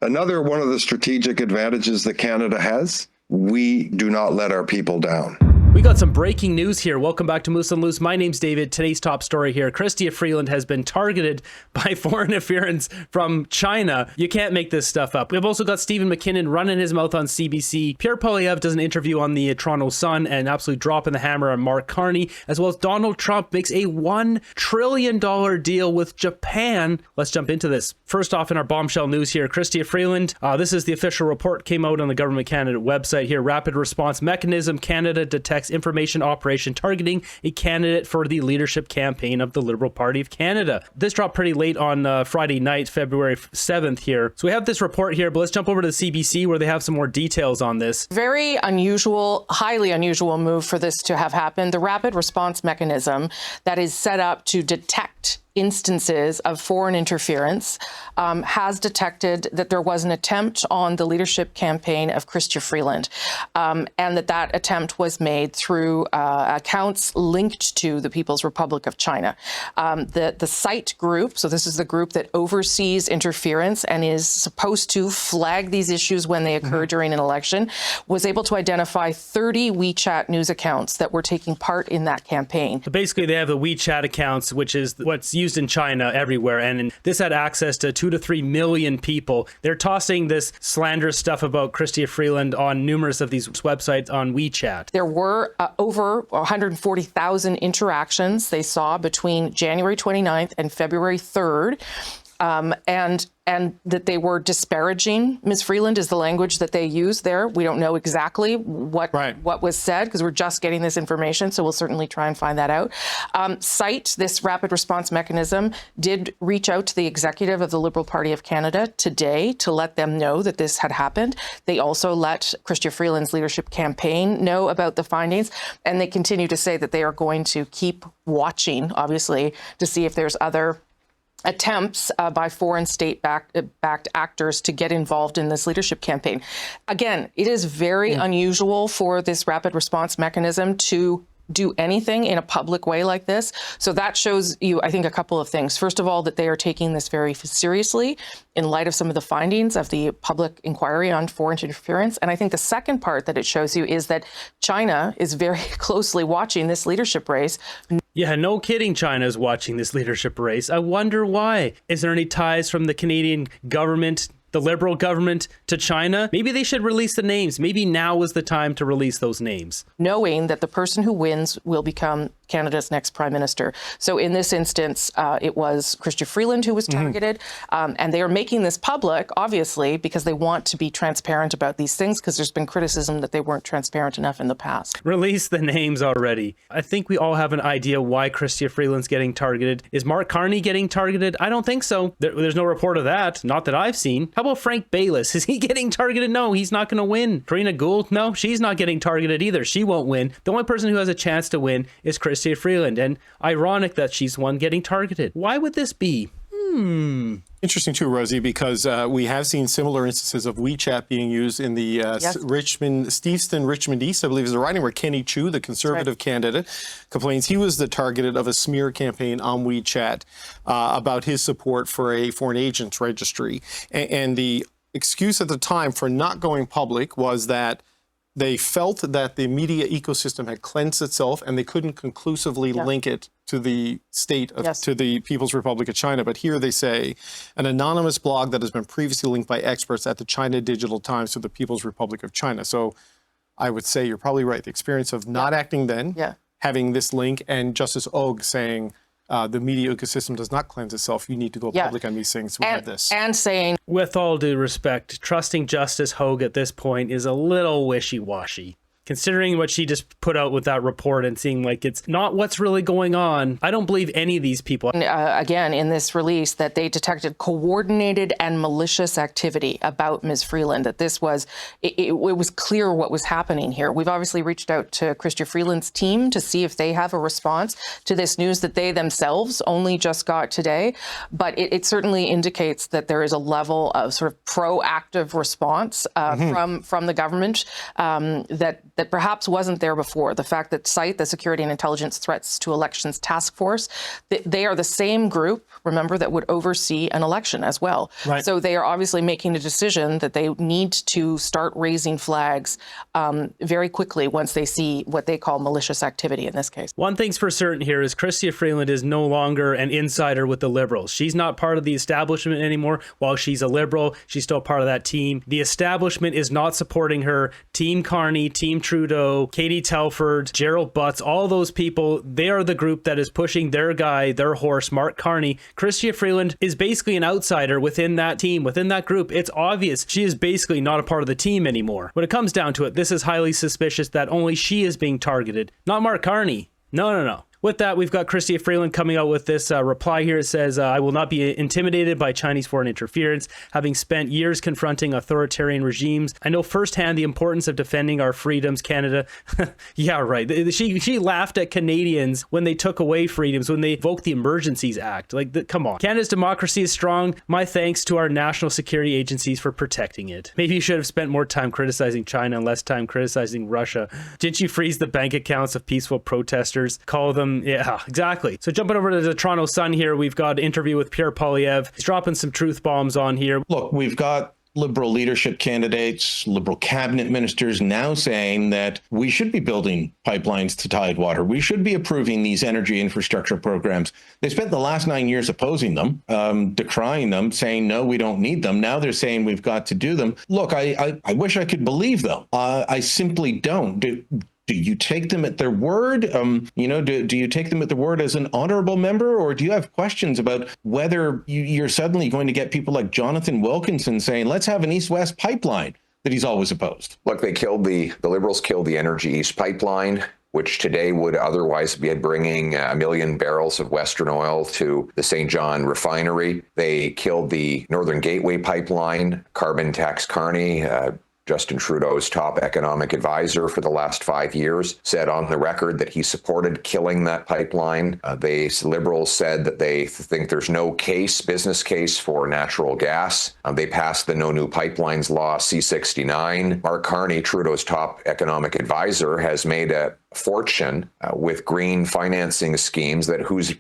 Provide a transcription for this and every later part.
Another one of the strategic advantages that Canada has, we do not let our people down. We got some breaking news here. Welcome back to Moose and Loose. My name's David. Today's top story here. Chrystia Freeland has been targeted by foreign interference from China. You can't make this stuff up. We've also got Stephen McKinnon running his mouth on CBC. Pierre Poilievre does an interview on the Toronto Sun and absolutely dropping the hammer on Mark Carney, as well as Donald Trump makes a $1 trillion deal with Japan. Let's jump into this. First off, in our bombshell news here, Chrystia Freeland. This is the official report, came out on the Government Canada website here. Rapid Response Mechanism. Canada detects information operation targeting a candidate for the leadership campaign of the Liberal Party of Canada. This dropped pretty late on Friday night, February 7th here. So we have this report here, but let's jump over to the CBC where they have some more details on this. Very unusual, highly unusual move for this to have happened. The rapid response mechanism that is set up to detect instances of foreign interference has detected that there was an attempt on the leadership campaign of Chrystia Freeland, and that attempt was made through accounts linked to the People's Republic of China. The SITE group, so this is the group that oversees interference and is supposed to flag these issues when they occur during an election, was able to identify 30 WeChat news accounts that were taking part in that campaign. So basically, they have the WeChat accounts, which is what's used in China everywhere, and this had access to 2 to 3 million people. They're tossing this slanderous stuff about Chrystia Freeland on numerous of these websites on WeChat. There were over 140,000 interactions they saw between January 29th and February 3rd. And that they were disparaging Ms. Freeland is the language that they use there. We don't know exactly what was said because we're just getting this information, so we'll certainly try and find that out. SITE, this rapid response mechanism, did reach out to the executive of the Liberal Party of Canada today to let them know that this had happened. They also let Chrystia Freeland's leadership campaign know about the findings, and they continue to say that they are going to keep watching, obviously, to see if there's other attempts by foreign state-backed actors to get involved in this leadership campaign. Again, it is very unusual for this rapid response mechanism to do anything in a public way like this. So that shows you, I think, a couple of things. First of all, that they are taking this very seriously in light of some of the findings of the public inquiry on foreign interference. And I think the second part that it shows you is that China is very closely watching this leadership race. Yeah, no kidding, China is watching this leadership race. I wonder why. Is there any ties from the Canadian government, the Liberal government, to China? Maybe they should release the names. Maybe now is the time to release those names. Knowing that the person who wins will become Canada's next prime minister. So in this instance, it was Chrystia Freeland who was targeted. And they are making this public, obviously, because they want to be transparent about these things, because there's been criticism that they weren't transparent enough in the past. Release the names already. I think we all have an idea why Chrystia Freeland's getting targeted. Is Mark Carney getting targeted? I don't think so. There's no report of that. Not that I've seen. How about Frank Baylis? Is he getting targeted? No, he's not going to win. Karina Gould? No, she's not getting targeted either. She won't win. The only person who has a chance to win is Chrystia Freeland, and ironic that she's one getting targeted. Why would this be? Interesting too, Rosie, because we have seen similar instances of WeChat being used in the Steveston Richmond East, I believe is the riding, where Kenny Chu, the Conservative candidate, complains he was the target of a smear campaign on WeChat about his support for a foreign agents registry. And the excuse at the time for not going public was that they felt that the media ecosystem had cleansed itself and they couldn't conclusively link it to the state of, to the People's Republic of China. But here they say an anonymous blog that has been previously linked by experts at the China Digital Times to the People's Republic of China. So I would say you're probably right. The experience of not acting then, having this link, and Justice Og saying, the media ecosystem does not cleanse itself. You need to go public on these things. We have this. And saying, with all due respect, trusting Justice Hogue at this point is a little wishy-washy. Considering what she just put out with that report and seeing like it's not what's really going on, I don't believe any of these people. Again, in this release, that they detected coordinated and malicious activity about Ms. Freeland, that this was, it was clear what was happening here. We've obviously reached out to Chrystia Freeland's team to see if they have a response to this news that they themselves only just got today. But it certainly indicates that there is a level of sort of proactive response from the government that that perhaps wasn't there before. The fact that SITE, the Security and Intelligence Threats to Elections Task Force, they are the same group, remember, that would oversee an election as well. Right. So they are obviously making a decision that they need to start raising flags very quickly once they see what they call malicious activity in this case. One thing's for certain here is Chrystia Freeland is no longer an insider with the Liberals. She's not part of the establishment anymore. While she's a Liberal, she's still part of that team. The establishment is not supporting her. Team Carney, Team Trudeau, Katie Telford, Gerald Butts, all those people, they are the group that is pushing their guy, their horse, Mark Carney. Chrystia Freeland is basically an outsider within that team, within that group. It's obvious she is basically not a part of the team anymore. When it comes down to it, this is highly suspicious that only she is being targeted, not Mark Carney. No. With that, we've got Chrystia Freeland coming out with this reply here. It says, I will not be intimidated by Chinese foreign interference. Having spent years confronting authoritarian regimes, I know firsthand the importance of defending our freedoms, Canada. Yeah, right. She laughed at Canadians when they took away freedoms, when they invoked the Emergencies Act. Like, come on. Canada's democracy is strong. My thanks to our national security agencies for protecting it. Maybe you should have spent more time criticizing China and less time criticizing Russia. Didn't you freeze the bank accounts of peaceful protesters? Call them. Yeah, exactly. So jumping over to the Toronto Sun here, we've got an interview with Pierre Poilievre. He's dropping some truth bombs on here. Look, we've got Liberal leadership candidates, Liberal cabinet ministers now saying that we should be building pipelines to Tidewater. We should be approving these energy infrastructure programs. They spent the last 9 years opposing them, decrying them, saying, no, we don't need them. Now they're saying we've got to do them. Look, I wish I could believe them. I simply don't. Do you take them at their word? Do you take them at their word as an honorable member, or do you have questions about whether you're suddenly going to get people like Jonathan Wilkinson saying, let's have an East-West pipeline that he's always opposed? Look, the Liberals killed the Energy East pipeline, which today would otherwise be bringing 1 million barrels of Western oil to the St. John refinery. They killed the Northern Gateway pipeline. Carbon tax Carney, Justin Trudeau's top economic advisor for the last 5 years, said on the record that he supported killing that pipeline. Liberals said that they think there's no business case for natural gas. They passed the No New Pipelines Law C-69. Mark Carney, Trudeau's top economic advisor, has made a fortune with green financing schemes whose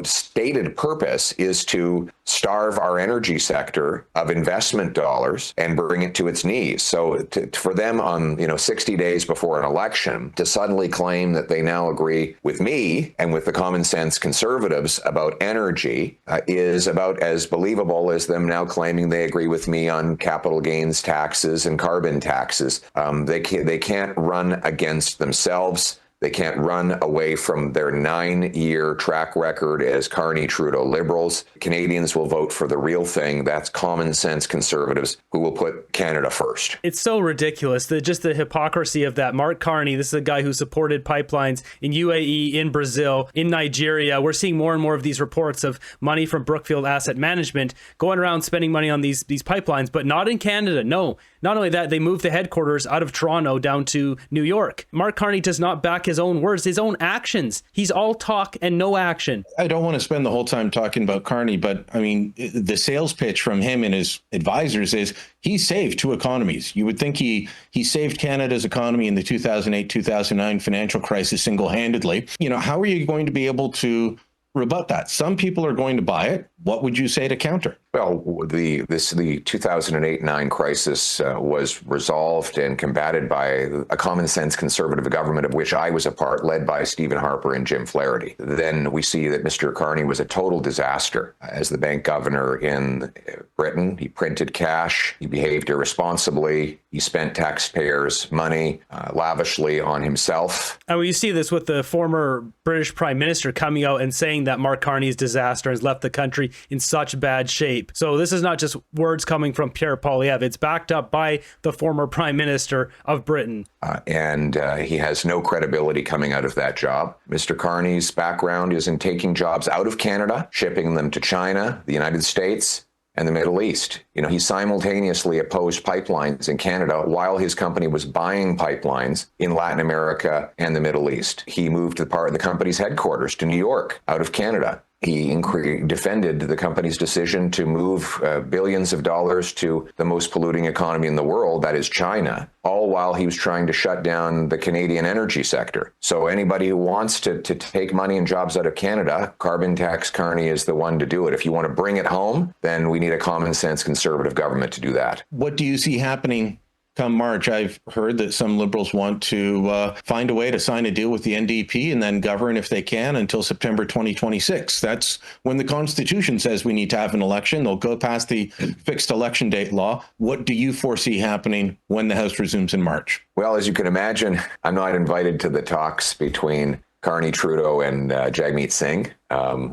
stated purpose is to starve our energy sector of investment dollars and bring it to its knees. So for them on 60 days before an election to suddenly claim that they now agree with me and with the common sense conservatives about energy is about as believable as them now claiming they agree with me on capital gains taxes and carbon taxes. They can't run against themselves. They can't run away from their 9-year track record as Carney Trudeau Liberals. Canadians will vote for the real thing. That's common sense conservatives who will put Canada first. It's so ridiculous, just the hypocrisy of that. Mark Carney, this is a guy who supported pipelines in UAE, in Brazil, in Nigeria. We're seeing more and more of these reports of money from Brookfield Asset Management going around spending money on these pipelines, but not in Canada. No, not only that, they moved the headquarters out of Toronto down to New York. Mark Carney does not back his own words, his own actions. He's all talk and no action. I don't want to spend the whole time talking about Carney, but I mean, the sales pitch from him and his advisors is he saved 2 economies. You would think he saved Canada's economy in the 2008-2009 financial crisis single-handedly. How are you going to be able to rebut that? Some people are going to buy it. What would you say to counter? Well, the 2008-9 crisis was resolved and combated by a common sense conservative government of which I was a part, led by Stephen Harper and Jim Flaherty. Then we see that Mr. Carney was a total disaster as the bank governor in Britain. He printed cash. He behaved irresponsibly. He spent taxpayers' money lavishly on himself. And you see this with the former British Prime Minister coming out and saying that Mark Carney's disaster has left the country in such bad shape. So this is not just words coming from Pierre Poilievre. It's backed up by the former Prime Minister of Britain. And he has no credibility coming out of that job. Mr. Carney's background is in taking jobs out of Canada, shipping them to China, the United States, and the Middle East. He simultaneously opposed pipelines in Canada while his company was buying pipelines in Latin America and the Middle East. He moved the company's headquarters to New York out of Canada. He defended the company's decision to move billions of dollars to the most polluting economy in the world, that is China, all while he was trying to shut down the Canadian energy sector. So anybody who wants to take money and jobs out of Canada, carbon tax Carney is the one to do it. If you want to bring it home, then we need a common sense conservative government to do that. What do you see happening come March? I've heard that some Liberals want to find a way to sign a deal with the NDP and then govern, if they can, until September 2026. That's when the Constitution says we need to have an election. They'll go past the fixed election date law. What do you foresee happening when the House resumes in March? Well, as you can imagine, I'm not invited to the talks between Carney, Trudeau, and Jagmeet Singh.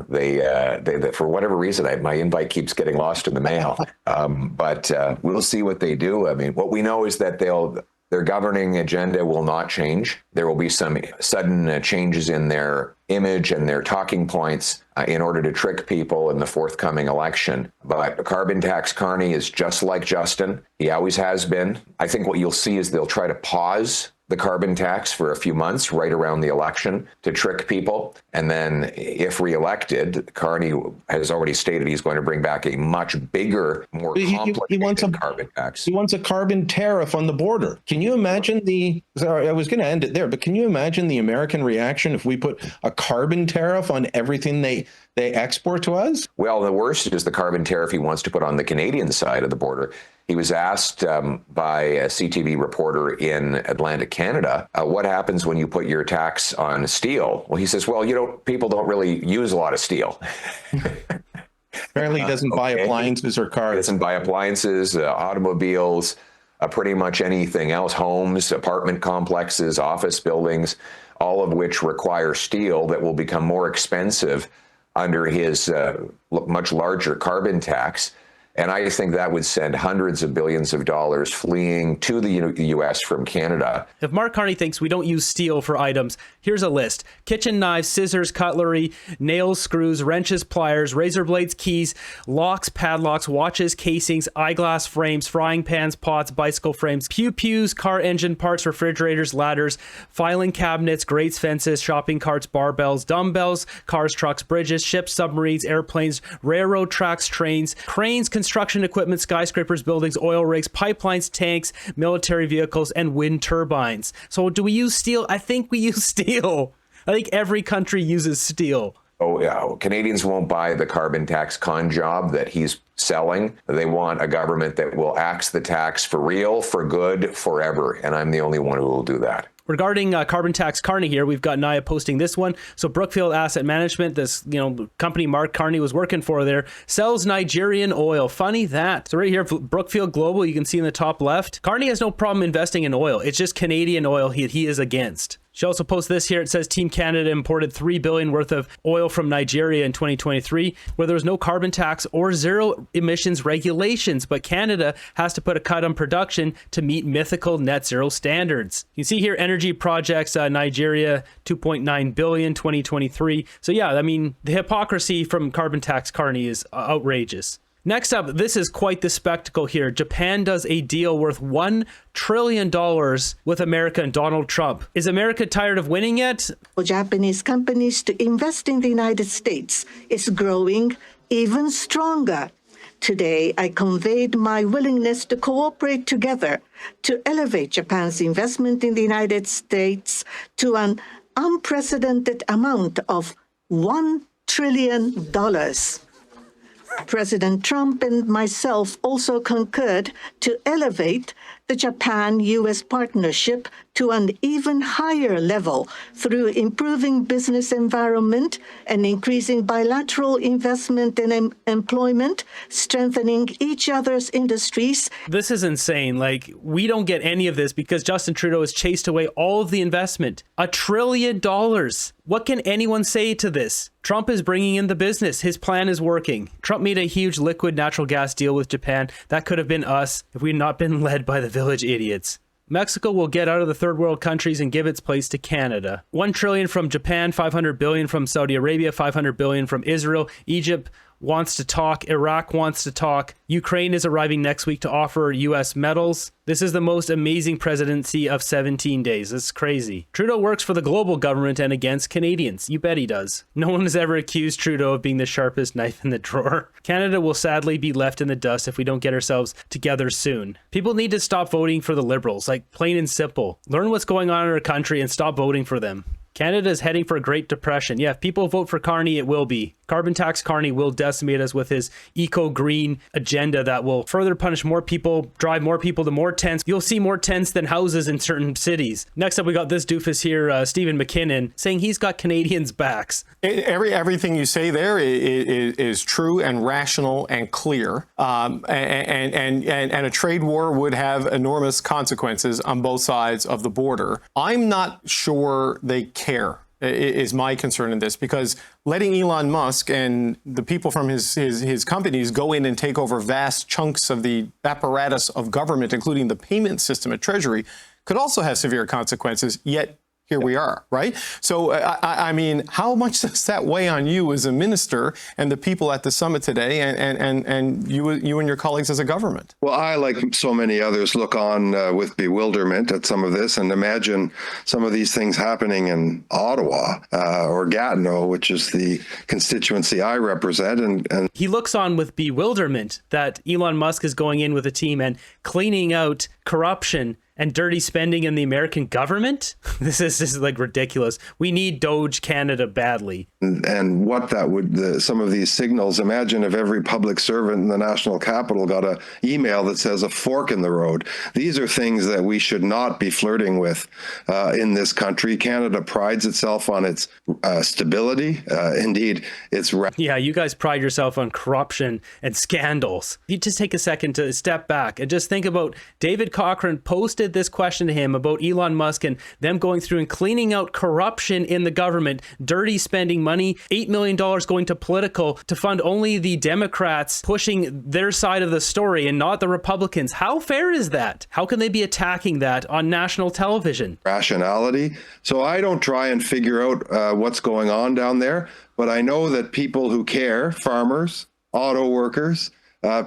They for whatever reason, my invite keeps getting lost in the mail. But we'll see what they do. I mean, what we know is that their governing agenda will not change. There will be some sudden changes in their image and their talking points in order to trick people in the forthcoming election. But carbon tax Carney is just like Justin. He always has been. I think what you'll see is they'll try to pause the carbon tax for a few months right around the election to trick people. And then if reelected, Carney has already stated he's going to bring back a much bigger, more complicated carbon tax. He wants a carbon tariff on the border. Can you imagine I was going to end it there, but can you imagine the American reaction if we put a carbon tariff on everything they export to us? Well, the worst is the carbon tariff he wants to put on the Canadian side of the border. He was asked by a CTV reporter in Atlantic, Canada, what happens when you put your tax on steel? Well, he says, well, people don't really use a lot of steel. Apparently he doesn't buy appliances or cars. He doesn't buy appliances, automobiles, pretty much anything else, homes, apartment complexes, office buildings, all of which require steel that will become more expensive under his much larger carbon tax. And I think that would send hundreds of billions of dollars fleeing to the U.S. from Canada. If Mark Carney thinks we don't use steel for items, here's a list. Kitchen knives, scissors, cutlery, nails, screws, wrenches, pliers, razor blades, keys, locks, padlocks, watches, casings, eyeglass frames, frying pans, pots, bicycle frames, pews, car engine parts, refrigerators, ladders, filing cabinets, grates, fences, shopping carts, barbells, dumbbells, cars, trucks, bridges, ships, submarines, airplanes, railroad tracks, trains, cranes, construction equipment, skyscrapers, buildings, oil rigs, pipelines, tanks, military vehicles, and wind turbines. So do we use steel? I think we use steel. I think every country uses steel. Oh, yeah. Canadians won't buy the carbon tax con job that he's selling. They want a government that will axe the tax for real, for good, forever. And I'm the only one who will do that. Regarding carbon tax Carney here, we've got Naya posting this one. So Brookfield Asset Management, this company Mark Carney was working for there, sells Nigerian oil. Funny that. So right here, Brookfield Global, you can see in the top left. Carney has no problem investing in oil. It's just Canadian oil he is against. She also posts this here. It says Team Canada imported $3 billion worth of oil from Nigeria in 2023, where there was no carbon tax or zero emissions regulations, but Canada has to put a cut on production to meet mythical net zero standards. You see here energy projects, Nigeria, $2.9 billion, 2023. So yeah, I mean, the hypocrisy from carbon tax Carney is outrageous. Next up, this is quite the spectacle here. Japan does a deal worth $1 trillion with America and Donald Trump. Is America tired of winning yet? For Japanese companies to invest in the United States is growing even stronger. Today, I conveyed my willingness to cooperate together to elevate Japan's investment in the United States to an unprecedented amount of $1 trillion. President Trump and myself also concurred to elevate the Japan-U.S. partnership to an even higher level through improving business environment and increasing bilateral investment and employment, strengthening each other's industries. This is insane. Like, we don't get any of this because Justin Trudeau has chased away all of the investment. $1 trillion. What can anyone say to this? Trump is bringing in the business. His plan is working. Trump made a huge liquid natural gas deal with Japan. That could have been us if we had not been led by the village idiots. Mexico will get out of the third world countries and give its place to Canada. $1 trillion from Japan, $500 billion from Saudi Arabia, $500 billion from Israel, Egypt, wants to talk. Iraq wants to talk. Ukraine is arriving next week to offer U.S. medals. This is the most amazing presidency of 17 days. It's crazy. Trudeau works for the global government and against Canadians. You bet he does. No one has ever accused Trudeau of being the sharpest knife in the drawer. Canada will sadly be left in the dust if we don't get ourselves together soon. People need to stop voting for the Liberals, like plain and simple. Learn what's going on in our country and stop voting for them. Canada is heading for a Great Depression. Yeah, if people vote for Carney, it will be. Carbon tax Carney will decimate us with his eco-green agenda that will further punish more people, drive more people to more tents. You'll see more tents than houses in certain cities. Next up, we got this doofus here, Stephen McKinnon, saying he's got Canadians' backs. Everything you say there is true and rational and clear. And a trade war would have enormous consequences on both sides of the border. I'm not sure they care, is my concern in this, because letting Elon Musk and the people from his companies go in and take over vast chunks of the apparatus of government, including the payment system at Treasury, could also have severe consequences, yet here we are, right? So, I mean, how much does that weigh on you as a minister and the people at the summit today and you and your colleagues as a government? Well, I, like so many others, look on with bewilderment at some of this and imagine some of these things happening in Ottawa or Gatineau, which is the constituency I represent. And he looks on with bewilderment that Elon Musk is going in with a team and cleaning out corruption and dirty spending in the American government? This is like ridiculous. We need Doge Canada badly. And what that would, some of these signals, imagine if every public servant in the national capital got an email that says a fork in the road. These are things that we should not be flirting with in this country. Canada prides itself on its stability. Indeed, it's... Yeah, you guys pride yourself on corruption and scandals. You just take a second to step back and just think about David Cochrane posted this question to him about Elon Musk and them going through and cleaning out corruption in the government, dirty spending money, $8 million going to political to fund only the Democrats pushing their side of the story and not the Republicans. How fair is that? How can they be attacking that on national television? Rationality. So I don't try and figure out what's going on down there, but I know that people who care, farmers, auto workers,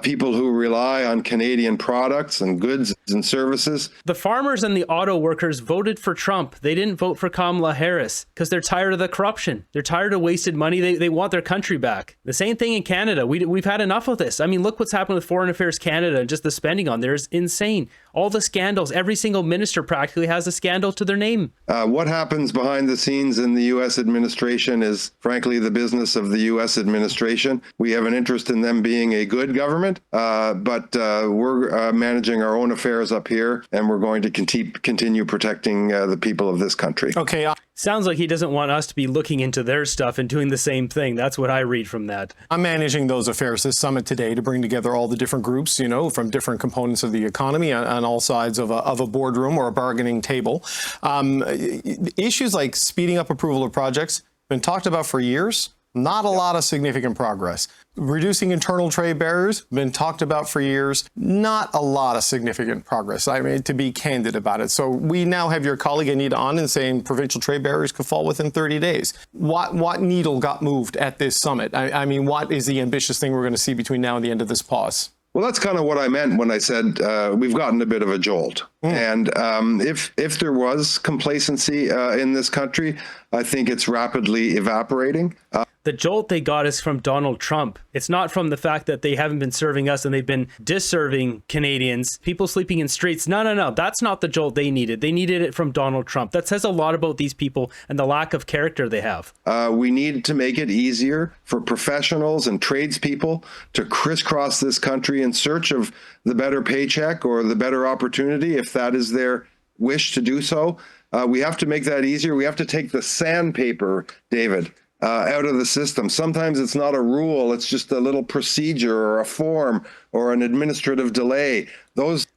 people who rely on Canadian products and goods and services. The farmers and the auto workers voted for Trump. They didn't vote for Kamala Harris because they're tired of the corruption. They're tired of wasted money. They want their country back. The same thing in Canada. We've had enough of this. I mean, look what's happened with Foreign Affairs Canada and just the spending on there is insane. All the scandals, every single minister practically has a scandal to their name. What happens behind the scenes in the U.S. administration is, frankly, the business of the U.S. administration. We have an interest in them being a good government, but we're managing our own affairs up here, and we're going to continue protecting the people of this country. Okay. Sounds like he doesn't want us to be looking into their stuff and doing the same thing. That's what I read from that. I'm managing those affairs this summit today to bring together all the different groups, you know, from different components of the economy on all sides of a boardroom or a bargaining table. Issues like speeding up approval of projects been talked about for years. Not a lot of significant progress. Reducing internal trade barriers, been talked about for years. Not a lot of significant progress, I mean, to be candid about it. So we now have your colleague Anita Anand saying provincial trade barriers could fall within 30 days. What needle got moved at this summit? I mean, what is the ambitious thing we're going to see between now and the end of this pause? Well, that's kind of what I meant when I said we've gotten a bit of a jolt. And if there was complacency in this country, I think it's rapidly evaporating. The jolt they got is from Donald Trump. It's not from the fact that they haven't been serving us and they've been disserving Canadians, people sleeping in streets. No. That's not the jolt they needed. They needed it from Donald Trump. That says a lot about these people and the lack of character they have. We need to make it easier for professionals and tradespeople to crisscross this country in search of the better paycheck or the better opportunity, if that is their wish to do so. We have to make that easier. We have to take the sandpaper, David, out of the system. Sometimes it's not a rule, it's just a little procedure or a form or an administrative delay.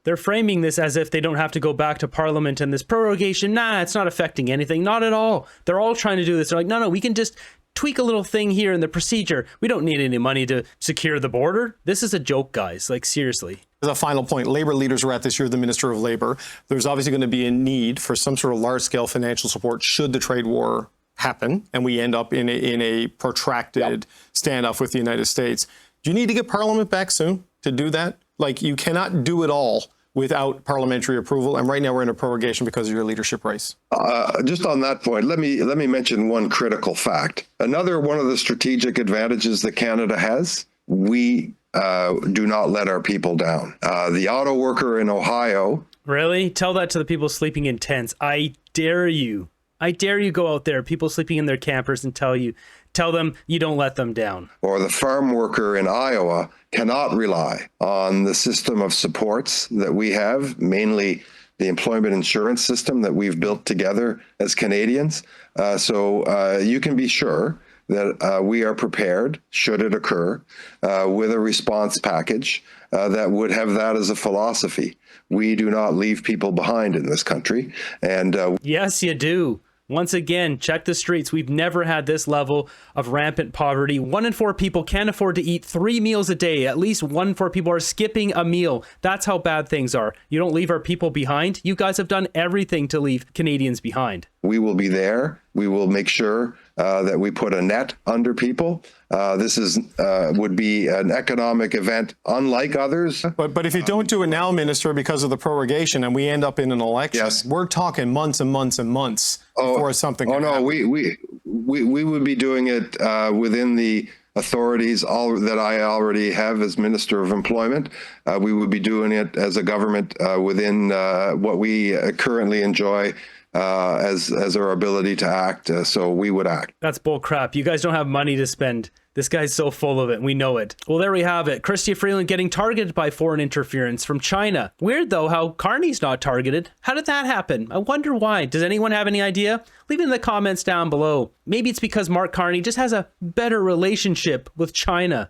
They're framing this as if they don't have to go back to Parliament and this prorogation. Nah, it's not affecting anything. Not at all. They're all trying to do this. They're like, no, we can just tweak a little thing here in the procedure. We don't need any money to secure the border. This is a joke, guys. Like, seriously. As a final point, Labour leaders were at this year, the Minister of Labour. There's obviously going to be a need for some sort of large-scale financial support should the trade war happen and we end up in a protracted standoff with the United States, do you need to get Parliament back soon to do that? Like, you cannot do it all without parliamentary approval, and right now we're in a prorogation because of your leadership race. Just on that point, let me mention one critical fact. Another one of the strategic advantages that Canada has, we do not let our people down. The auto worker in Ohio. Really? Tell that to the people sleeping in tents. I dare you. I dare you go out there, people sleeping in their campers, and tell them you don't let them down. Or the farm worker in Iowa cannot rely on the system of supports that we have, mainly the employment insurance system that we've built together as Canadians. So you can be sure that we are prepared, should it occur, with a response package that would have that as a philosophy. We do not leave people behind in this country. And yes, you do. Once again, check the streets. We've never had this level of rampant poverty. 1 in 4 people can't afford to eat 3 meals a day. At least 1 in 4 people are skipping a meal. That's how bad things are. You don't leave our people behind. You guys have done everything to leave Canadians behind. We will be there. We will make sure that we put a net under people. This would be an economic event unlike others. But if you don't do it now, Minister, because of the prorogation, and we end up in an election, yes, we're talking months and months and months before something can happen. We would be doing it within the authorities that I already have as Minister of Employment. We would be doing it as a government within what we currently enjoy as our ability to act. So we would act. That's bull crap. You guys don't have money to spend. This guy's so full of it. We know it. Well, there we have it. Chrystia Freeland getting targeted by foreign interference from China. Weird, though, how Carney's not targeted. How did that happen? I wonder why. Does anyone have any idea? Leave it in the comments down below. Maybe it's because Mark Carney just has a better relationship with China.